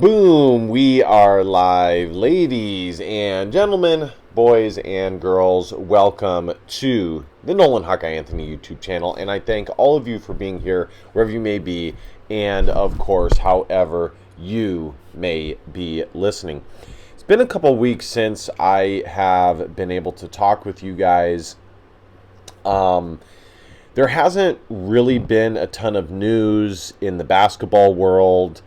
Boom, we are live. Ladies and gentlemen, boys and girls, welcome to the Nolan Hawkeye Anthony YouTube channel. And I thank all of you for being here, wherever you may be, and of course, however you may be listening. It's been a couple weeks since I have been able to talk with you guys. There hasn't really been a ton of news in the basketball world.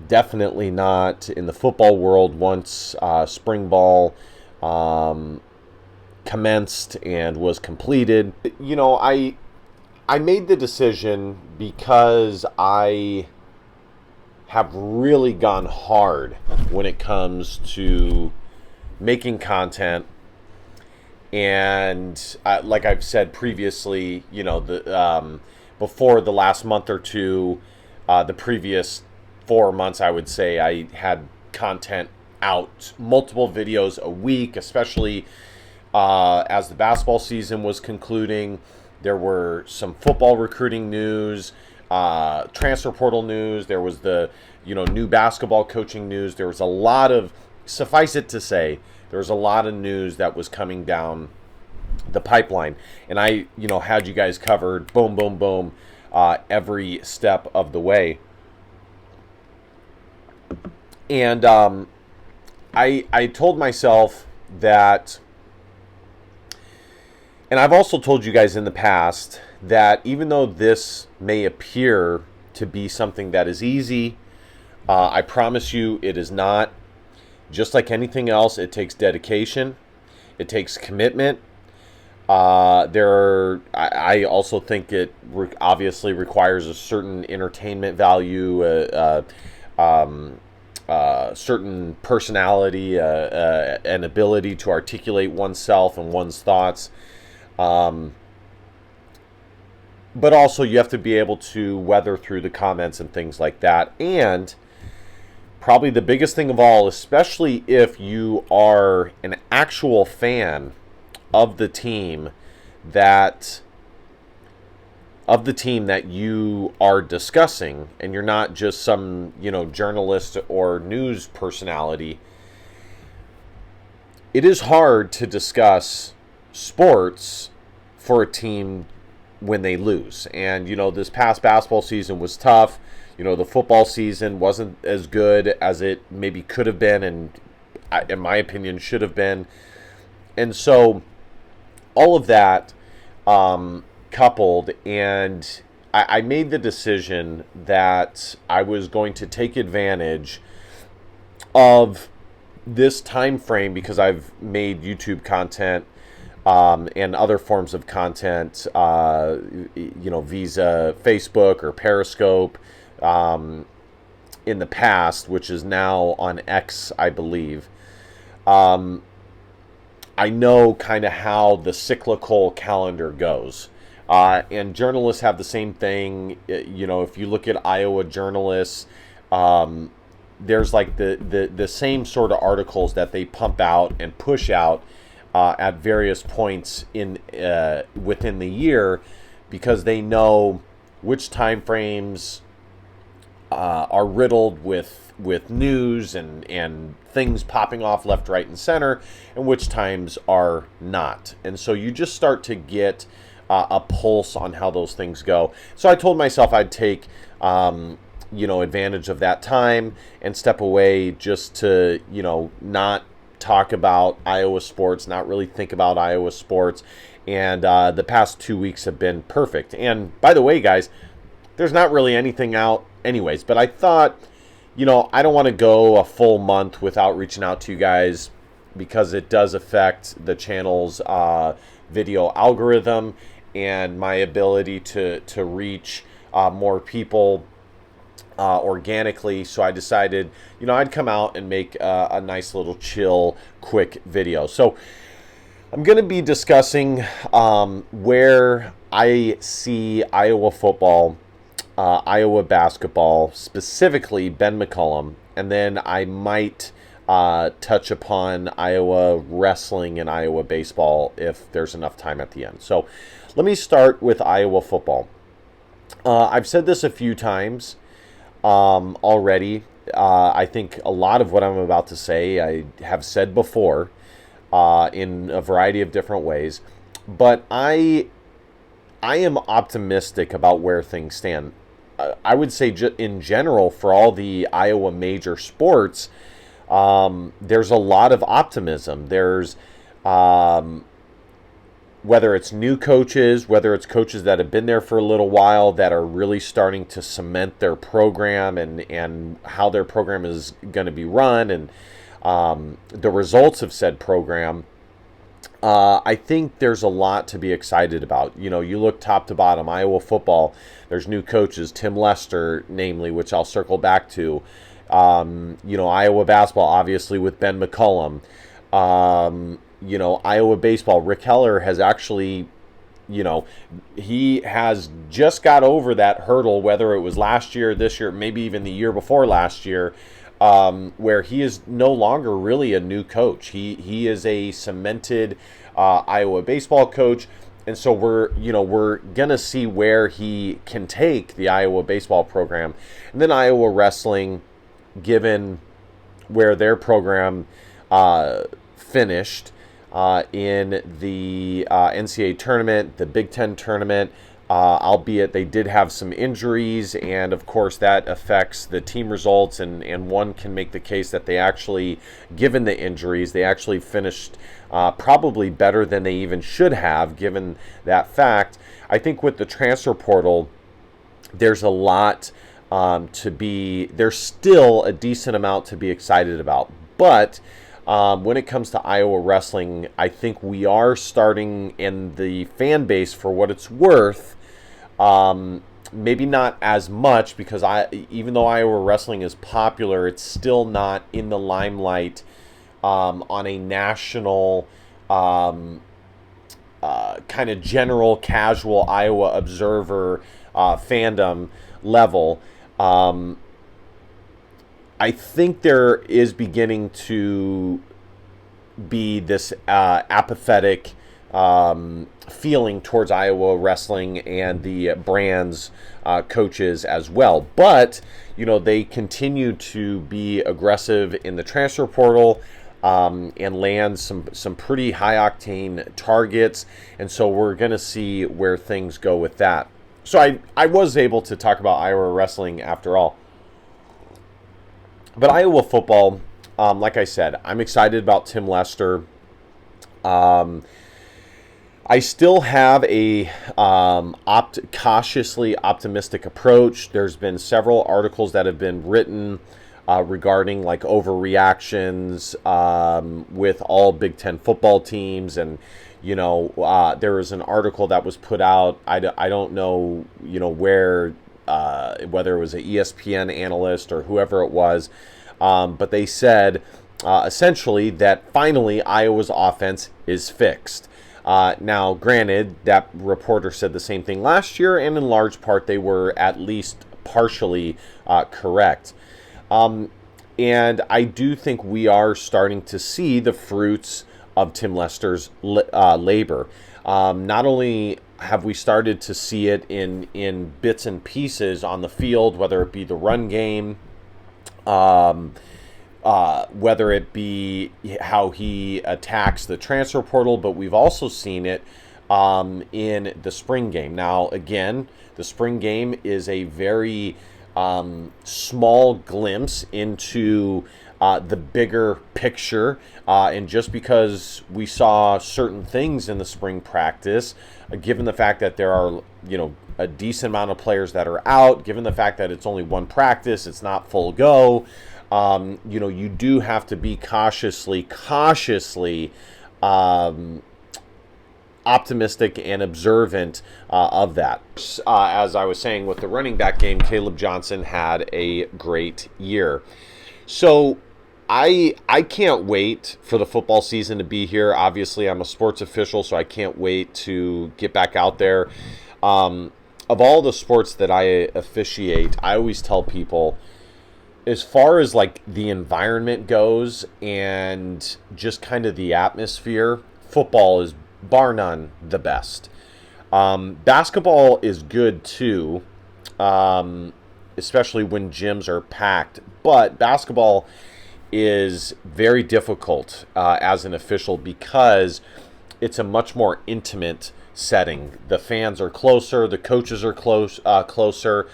Definitely not in the football world once spring ball commenced and was completed. You know, I made the decision because I have really gone hard when it comes to making content. And like I've said previously, you know, before the last month or two, the previous 4 months, I would say, I had content out, multiple videos a week, especially as the basketball season was concluding. There were some football recruiting news, transfer portal news. There was the, new basketball coaching news. There was a lot of, suffice it to say, there was a lot of news that was coming down the pipeline. And I, had you guys covered, boom, boom, boom, every step of the way. And I told myself that, and I've also told you guys in the past, that even though this may appear to be something that is easy, I promise you it is not. Just like anything else, it takes dedication, it takes commitment. I also think it obviously requires a certain entertainment value, certain personality, an ability to articulate oneself and one's thoughts. But also you have to be able to weather through the comments and things like that. And probably the biggest thing of all, especially if you are an actual fan of the team that you are discussing, and you're not just some, journalist or news personality, it is hard to discuss sports for a team when they lose. And, this past basketball season was tough. The football season wasn't as good as it maybe could have been, and in my opinion should have been. And so all of that coupled, and I made the decision that I was going to take advantage of this time frame, because I've made YouTube content and other forms of content, via Facebook or Periscope in the past, which is now on X, I believe. I know kind of how the cyclical calendar goes. And journalists have the same thing. If you look at Iowa journalists, there's like the same sort of articles that they pump out and push out at various points in within the year, because they know which time frames are riddled with news and things popping off left, right, and center, and which times are not. And so you just start to get a pulse on how those things go. So I told myself I'd take advantage of that time and step away, just to not talk about Iowa sports, not really think about Iowa sports. And the past 2 weeks have been perfect. And by the way, guys, there's not really anything out anyways, but I thought, I don't want to go a full month without reaching out to you guys, because it does affect the channel's video algorithm and my ability to reach more people organically. So I decided, I'd come out and make a nice little chill, quick video. So I'm going to be discussing where I see Iowa football, Iowa basketball, specifically Ben McCollum, and then I might touch upon Iowa wrestling and Iowa baseball if there's enough time at the end. So let me start with Iowa football. I've said this a few times. already. I think a lot of what I'm about to say I have said before in a variety of different ways, but I am optimistic about where things stand. I would say in general for all the Iowa major sports, there's a lot of optimism. There's whether it's new coaches, whether it's coaches that have been there for a little while that are really starting to cement their program and how their program is going to be run and the results of said program. I think there's a lot to be excited about. You know, you look top to bottom, Iowa football, there's new coaches, Tim Lester, namely, which I'll circle back to. Iowa basketball, obviously, with Ben McCollum. Iowa baseball, Rick Heller has actually, he has just got over that hurdle, whether it was last year, this year, maybe even the year before last year, where he is no longer really a new coach. He is a cemented Iowa baseball coach, and so we're gonna see where he can take the Iowa baseball program, and then Iowa wrestling, given where their program finished in the NCAA tournament, the Big Ten tournament. Albeit they did have some injuries, and of course that affects the team results, and one can make the case that they actually, given the injuries, they actually finished probably better than they even should have, given that fact. I think with the transfer portal, there's a lot there's still a decent amount to be excited about, but when it comes to Iowa wrestling, I think we are starting in the fan base, for what it's worth, maybe not as much, because even though Iowa wrestling is popular, it's still not in the limelight on a national kind of general casual Iowa observer fandom level. I think there is beginning to be this apathetic feeling towards Iowa wrestling and the brand's coaches as well. But, they continue to be aggressive in the transfer portal and land some pretty high-octane targets. And so we're going to see where things go with that. So I was able to talk about Iowa wrestling after all. But Iowa football, like I said, I'm excited about Tim Lester. I still have a cautiously optimistic approach. There's been several articles that have been written regarding like overreactions with all Big Ten football teams, and there was an article that was put out. I don't know where. Whether it was an ESPN analyst or whoever it was, but they said essentially that finally Iowa's offense is fixed. Now, granted, that reporter said the same thing last year, and in large part they were at least partially correct. And I do think we are starting to see the fruits of Tim Lester's labor. Not only have we started to see it in bits and pieces on the field, whether it be the run game, whether it be how he attacks the transfer portal, but we've also seen it in the spring game. Now, again, the spring game is a very small glimpse into the bigger picture, and just because we saw certain things in the spring practice, given the fact that there are a decent amount of players that are out, given the fact that it's only one practice, it's not full go, you do have to be cautiously optimistic and observant of that. As I was saying, with the running back game, Caleb Johnson had a great year. So I can't wait for the football season to be here. Obviously, I'm a sports official, so I can't wait to get back out there. Of all the sports that I officiate, I always tell people, as far as like the environment goes and just kind of the atmosphere, football is bar none the best. Basketball is good too. especially when gyms are packed. But basketball is very difficult as an official because it's a much more intimate setting. The fans are closer, the coaches are closer.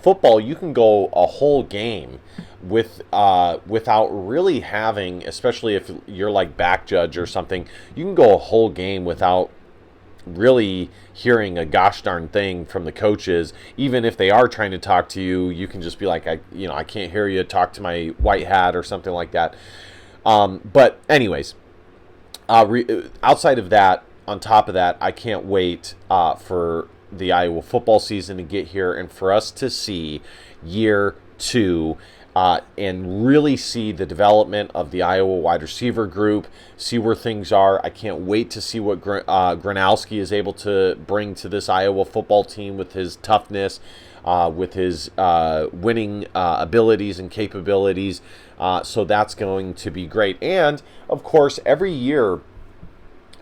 Football, you can go a whole game without really having, especially if you're like back judge or something, you can go a whole game without really hearing a gosh darn thing from the coaches. Even if they are trying to talk to you, you can just be like, I can't hear you, talk to my white hat or something like that. But anyways, outside of that, on top of that, I can't wait for the Iowa football season to get here and for us to see year 2 and really see the development of the Iowa wide receiver group, see where things are. I can't wait to see what Gronowski is able to bring to this Iowa football team with his toughness, with his winning abilities and capabilities. So that's going to be great. And, of course, every year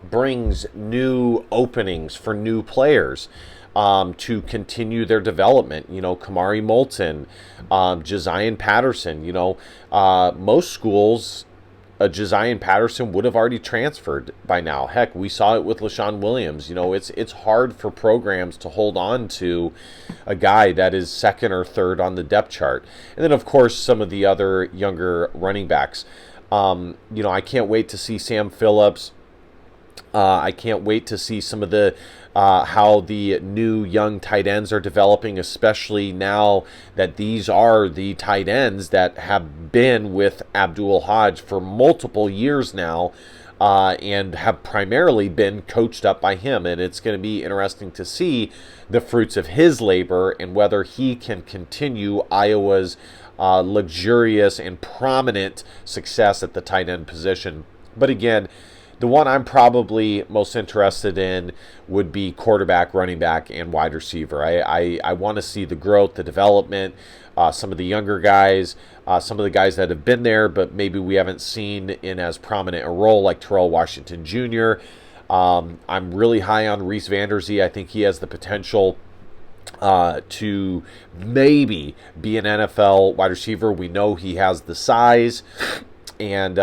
brings new openings for new players to continue their development. Kamari Moulton, Josiah Patterson. Most schools, Josiah Patterson would have already transferred by now. Heck, we saw it with LaShawn Williams. It's hard for programs to hold on to a guy that is second or third on the depth chart. And then, of course, some of the other younger running backs. I can't wait to see Sam Phillips. I can't wait to see some of the how the new young tight ends are developing, especially now that these are the tight ends that have been with Abdul Hodge for multiple years now and have primarily been coached up by him. And it's going to be interesting to see the fruits of his labor and whether he can continue Iowa's luxurious and prominent success at the tight end position. But again, the one I'm probably most interested in would be quarterback, running back, and wide receiver. I want to see the growth, the development, some of the younger guys, some of the guys that have been there, but maybe we haven't seen in as prominent a role, like Terrell Washington Jr. I'm really high on Reese Vanderzee. I think he has the potential to maybe be an NFL wide receiver. We know he has the size, and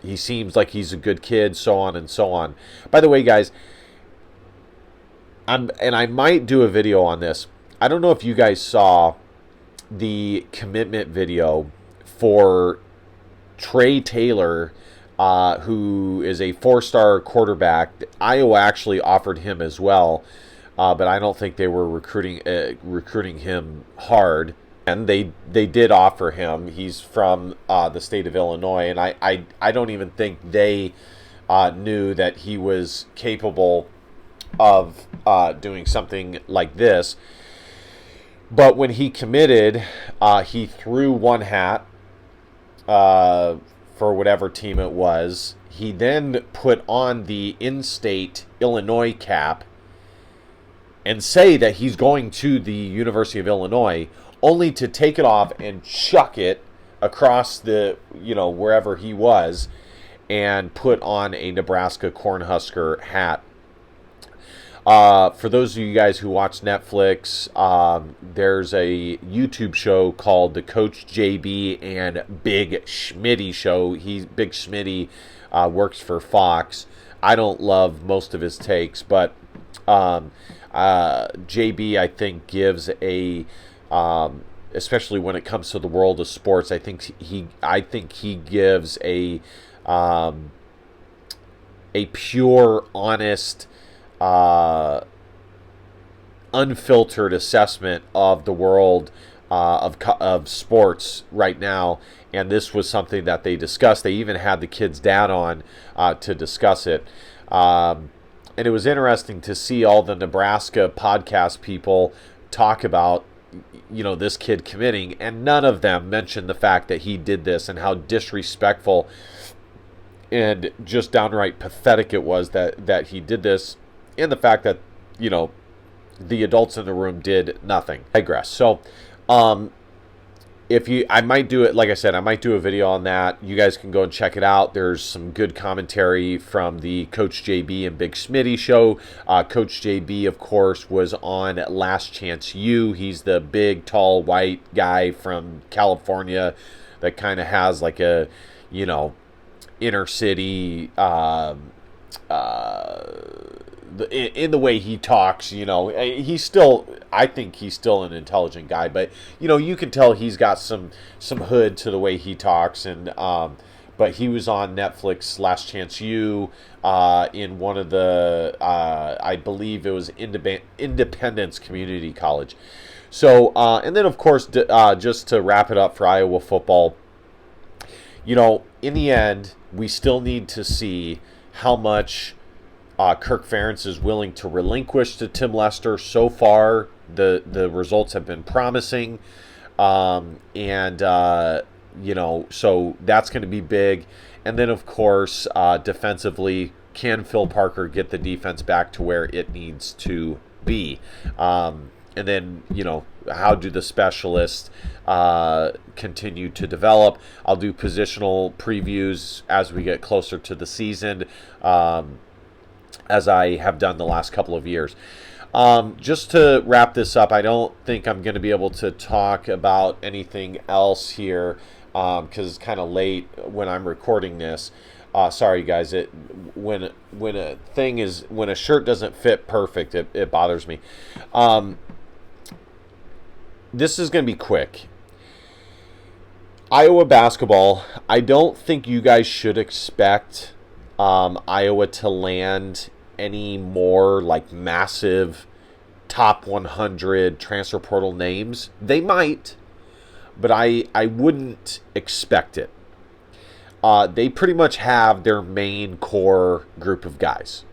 he seems like he's a good kid, so on and so on. By the way, guys, I might do a video on this. I don't know if you guys saw the commitment video for Trey Taylor, who is a 4-star quarterback. Iowa actually offered him as well, but I don't think they were recruiting him hard. And they did offer him. He's from the state of Illinois, and I don't even think they knew that he was capable of doing something like this. But when he committed, he threw one hat for whatever team it was. He then put on the in-state Illinois cap and say that he's going to the University of Illinois, only to take it off and chuck it across the, wherever he was, and put on a Nebraska Cornhusker hat. For those of you guys who watch Netflix, there's a YouTube show called the Coach JB and Big Schmitty Show. Big Schmitty works for Fox. I don't love most of his takes, but JB, I think, gives a especially when it comes to the world of sports, I think he gives a pure, honest, unfiltered assessment of the world of sports right now. And this was something that they discussed. They even had the kid's dad on to discuss it. And it was interesting to see all the Nebraska podcast people talk about this kid committing, and none of them mentioned the fact that he did this and how disrespectful and just downright pathetic it was that he did this, and the fact that the adults in the room did nothing. I digress. So if you, I might do it, like I said, I might do a video on that. You guys can go and check it out. There's some good commentary from the Coach JB and Big Smitty show. Coach JB, of course, was on Last Chance U. He's the big, tall, white guy from California that kind of has like a, inner city, in the way he talks, he's still, I think he's still an intelligent guy, but you can tell he's got some hood to the way he talks, and but he was on Netflix Last Chance U in one of the I believe it was Independence Community College. So and then of course just to wrap it up for Iowa football, in the end we still need to see how much Kirk Ferentz is willing to relinquish to Tim Lester. So far, the results have been promising, so that's going to be big. And then, of course, defensively, can Phil Parker get the defense back to where it needs to be? And then, how do the specialists continue to develop? I'll do positional previews as we get closer to the season, as I have done the last couple of years. Just to wrap this up, I don't think I'm going to be able to talk about anything else here because it's kind of late when I'm recording this. Sorry, guys. When a shirt doesn't fit perfect, it bothers me. This is going to be quick. Iowa basketball, I don't think you guys should expect Iowa to land any more like massive top 100 transfer portal names. They might, but I wouldn't expect it. They pretty much have their main core group of guys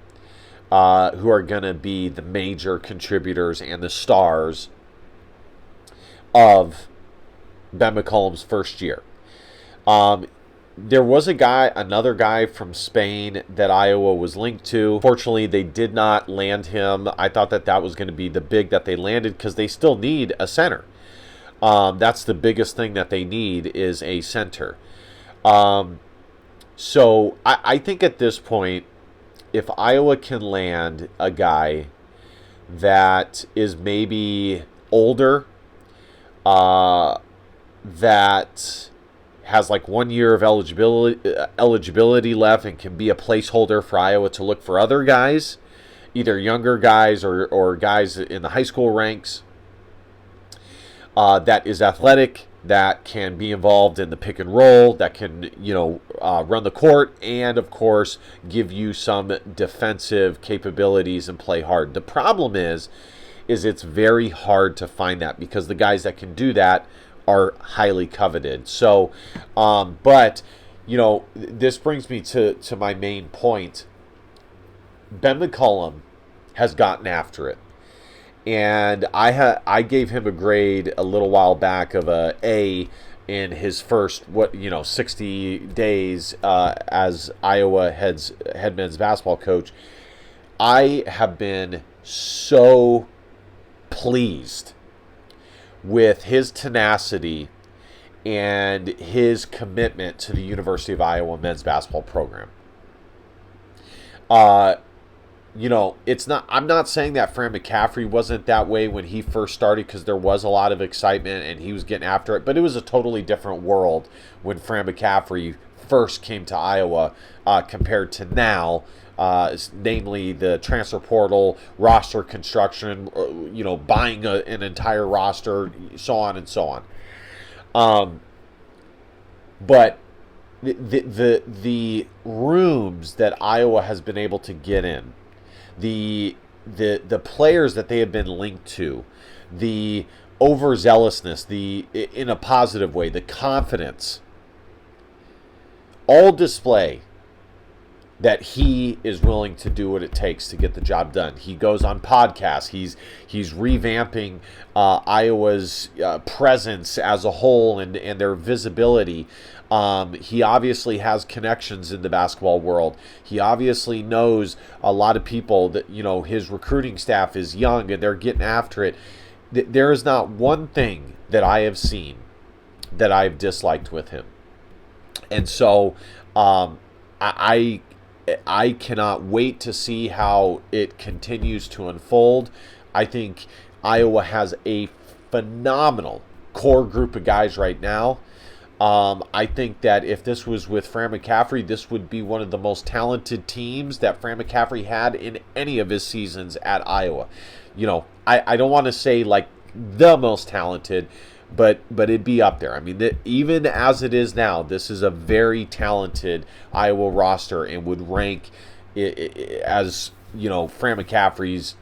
who are going to be the major contributors and the stars of Ben McCollum's first year. There was another guy from Spain that Iowa was linked to. Fortunately, they did not land him. I thought that was going to be the big that they landed because they still need a center. That's the biggest thing that they need is a center. So I think at this point, if Iowa can land a guy that is maybe older, that has like 1 year of eligibility left and can be a placeholder for Iowa to look for other guys, either younger guys or guys in the high school ranks, that is athletic, that can be involved in the pick and roll, that can run the court, and of course give you some defensive capabilities and play hard. The problem is it's very hard to find that because the guys that can do that are highly coveted. So, but, this brings me to my main point. Ben McCollum has gotten after it. And I gave him a grade a little while back of a A in his first 60 days as Iowa head men's basketball coach. I have been so pleased with his tenacity and his commitment to the University of Iowa men's basketball program. It's not. I'm not saying that Fran McCaffery wasn't that way when he first started, because there was a lot of excitement and he was getting after it. But it was a totally different world when Fran McCaffery first came to Iowa compared to now. Namely the transfer portal, roster construction, buying an entire roster, so on and so on. But the rooms that Iowa has been able to get in, the players that they have been linked to, the overzealousness, in a positive way, the confidence, all display that he is willing to do what it takes to get the job done. He goes on podcasts. He's revamping Iowa's presence as a whole and their visibility. He obviously has connections in the basketball world. He obviously knows a lot of people that, his recruiting staff is young and they're getting after it. There is not one thing that I have seen that I've disliked with him. And so I I cannot wait to see how it continues to unfold. I think Iowa has a phenomenal core group of guys right now. I think that if this was with Fran McCaffrey, this would be one of the most talented teams that Fran McCaffrey had in any of his seasons at Iowa. I don't want to say like the most talented, but it'd be up there. I mean, even as it is now, this is a very talented Iowa roster and would rank as, Fran McCaffrey's.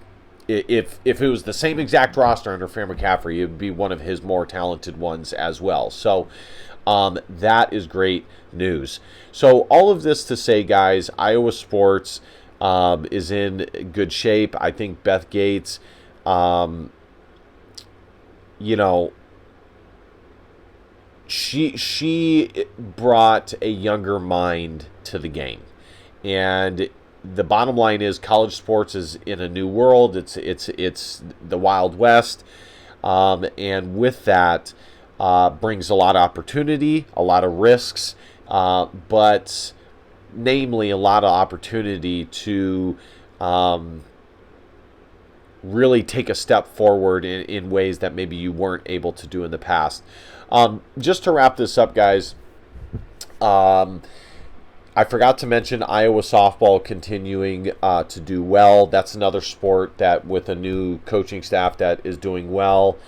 If it was the same exact roster under Fran McCaffrey, it would be one of his more talented ones as well. So that is great news. So all of this to say, guys, Iowa sports is in good shape. I think Beth Gates, she brought a younger mind to the game, and the bottom line is college sports is in a new world. It's the Wild West, and with that brings a lot of opportunity, a lot of risks, but namely a lot of opportunity to really take a step forward in ways that maybe you weren't able to do in the past. Just to wrap this up, guys, I forgot to mention Iowa softball continuing to do well. That's another sport that with a new coaching staff that is doing well.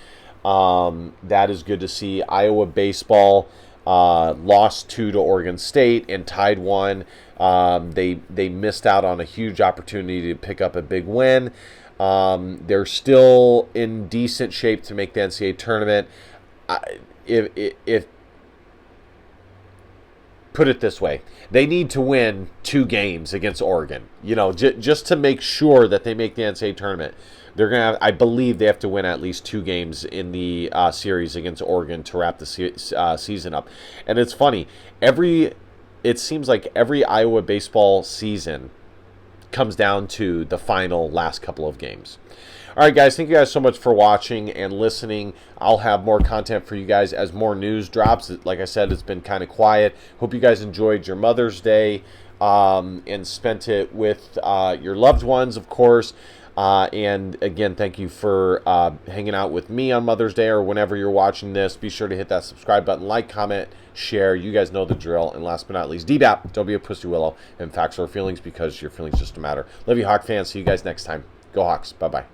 That is good to see. Iowa baseball lost 2 to Oregon State and tied 1. They missed out on a huge opportunity to pick up a big win. They're still in decent shape to make the NCAA tournament. If put it this way, they need to win 2 games against Oregon, just to make sure that they make the NCAA tournament. They're going to I believe they have to win at least 2 games in the series against Oregon to wrap the season up. And it's funny, it seems like every Iowa baseball season comes down to the final last couple of games. All right, guys, thank you guys so much for watching and listening. I'll have more content for you guys as more news drops. Like I said, it's been kind of quiet. Hope you guys enjoyed your Mother's Day and spent it with your loved ones, of course. And again, thank you for hanging out with me on Mother's Day or whenever you're watching this. Be sure to hit that subscribe button, like, comment, share. You guys know the drill. And last but not least, DBAP, don't be a pussy willow. And facts or feelings, because your feelings just matter. Love you, Hawk fans. See you guys next time. Go Hawks. Bye-bye.